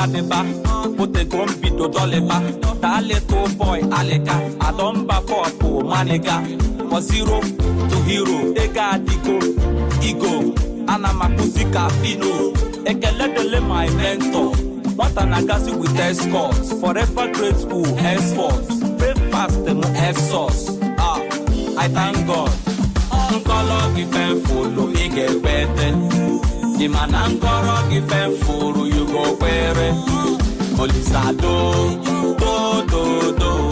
deba. Put a grumpy to doleba. That little boy, Aleka. I don't back up, maniga. Was 0 to hero. Ega ego. Anamakusika fino. Ekeledele my mentor. What an agasi with escorts. Forever grateful, henceforth. Pray fast, F sauce. I thank God. Nkolo gifen follow, he get better. The man Nkolo gifen follow, you go where. Olisado, do.